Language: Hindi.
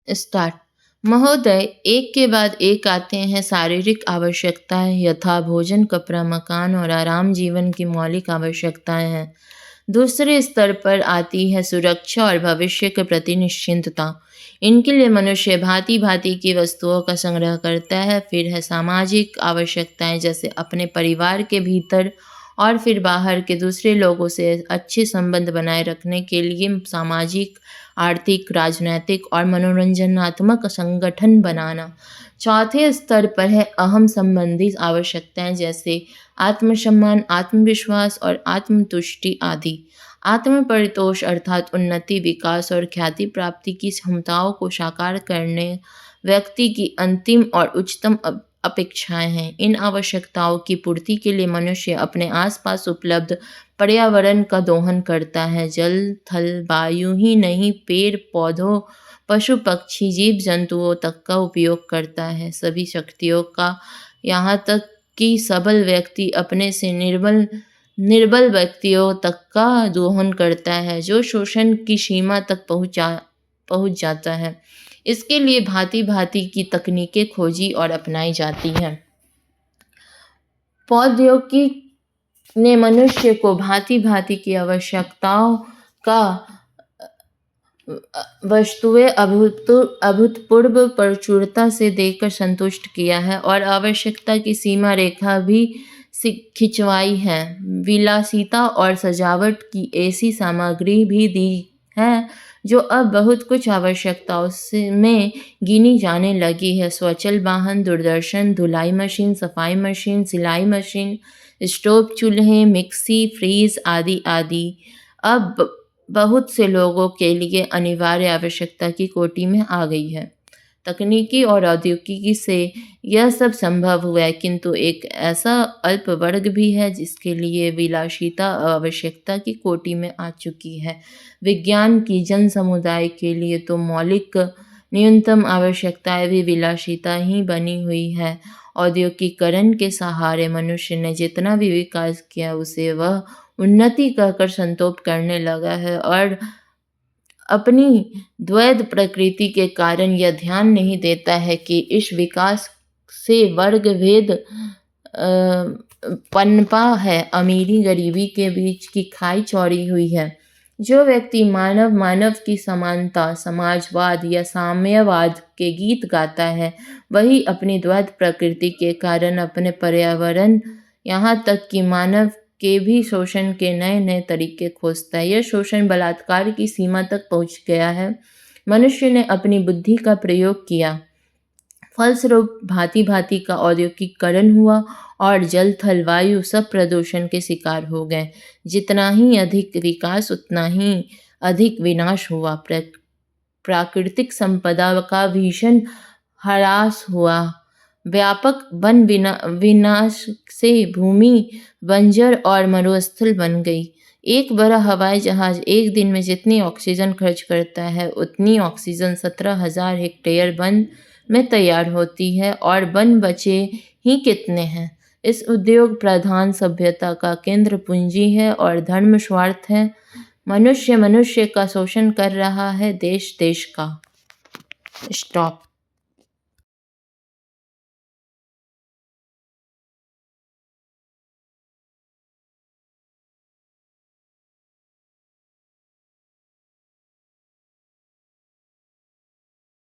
स्टार्ट। महोदय, एक के बाद एक आते हैं शारीरिक आवश्यकताएं यथा भोजन, कपड़ा, मकान और आराम जीवन की मौलिक आवश्यकताएं हैं। दूसरे स्तर पर आती है सुरक्षा और भविष्य के प्रति निश्चिंतता। इनके लिए मनुष्य भांति भांति की वस्तुओं का संग्रह करता है। फिर है सामाजिक आवश्यकताएं, जैसे अपने परिवार के भीतर और फिर बाहर के दूसरे लोगों से अच्छे संबंध बनाए रखने के लिए सामाजिक, आर्थिक, राजनैतिक और मनोरंजनात्मक संगठन बनाना। चौथे स्तर पर है अहम संबंधी आवश्यकताएं, जैसे आत्मसम्मान, आत्मविश्वास और आत्मतुष्टि आदि। आत्म परितोष अर्थात उन्नति, विकास और ख्याति प्राप्ति की क्षमताओं को साकार करने व्यक्ति की अंतिम और उच्चतम अपेक्षाएं हैं। इन आवश्यकताओं की पूर्ति के लिए मनुष्य अपने आसपास उपलब्ध पर्यावरण का दोहन करता है। जल, थल, वायु ही नहीं, पेड़ पौधों, पशु पक्षी, जीव जंतुओं तक का उपयोग करता है। सभी शक्तियों का, यहाँ तक कि सबल व्यक्ति अपने से निर्बल व्यक्तियों तक का दोहन करता है, जो शोषण की सीमा तक पहुंच जाता है। इसके लिए भांति भांति की तकनीकें खोजी और अपनाई जाती हैं। प्रौद्योगिकी ने मनुष्य को भांति भांति की आवश्यकताओं का वस्तुएं अभूतपूर्व प्रचुरता से देकर संतुष्ट किया है और आवश्यकता की सीमा रेखा भी खिंचवाई है। विलासिता और सजावट की ऐसी सामग्री भी दी है जो अब बहुत कुछ आवश्यकताओं में गिनी जाने लगी है। स्वचल वाहन, दूरदर्शन, धुलाई मशीन, सफाई मशीन, सिलाई मशीन, स्टोव, चूल्हे, मिक्सी, फ्रीज आदि आदि अब बहुत से लोगों के लिए अनिवार्य आवश्यकता की कोटि में आ गई है। तकनीकी और औद्योगिकी से यह सब संभव हुआ है, किंतु एक ऐसा अल्प वर्ग भी है जिसके लिए विलासिता आवश्यकता की कोटि में आ चुकी है। विज्ञान की जन समुदाय के लिए तो मौलिक न्यूनतम आवश्यकताएं भी विलासिता ही बनी हुई है। औद्योगिकीकरण के सहारे मनुष्य ने जितना भी विकास किया उसे वह उन्नति कहकर संतोष करने लगा है और अपनी द्वैध प्रकृति के कारण यह ध्यान नहीं देता है कि इस विकास से वर्ग भेद पनपा है। अमीरी गरीबी के बीच की खाई चौड़ी हुई है। जो व्यक्ति मानव की समानता, समाजवाद या साम्यवाद के गीत गाता है, वही अपनी द्वैध प्रकृति के कारण अपने पर्यावरण, यहाँ तक कि मानव के भी शोषण के नए नए तरीके खोजता है। यह शोषण बलात्कार की सीमा तक पहुंच गया है। मनुष्य ने अपनी बुद्धि का प्रयोग किया, फलस्वरूप भांति भांति का औद्योगिकीकरण हुआ और जल, थल, वायु सब प्रदूषण के शिकार हो गए। जितना ही अधिक विकास उतना ही अधिक विनाश हुआ। प्राकृतिक संपदा का भीषण ह्रास हुआ। व्यापक वन विनाश से भूमि बंजर और मरुस्थल बन गई। एक बड़ा हवाई जहाज एक दिन में जितनी ऑक्सीजन खर्च करता है उतनी ऑक्सीजन 17,000 हेक्टेयर वन में तैयार होती है, और वन बचे ही कितने हैं। इस उद्योग प्रधान सभ्यता का केंद्र पूंजी है और धर्म स्वार्थ है। मनुष्य का शोषण कर रहा है, देश का। स्टॉप।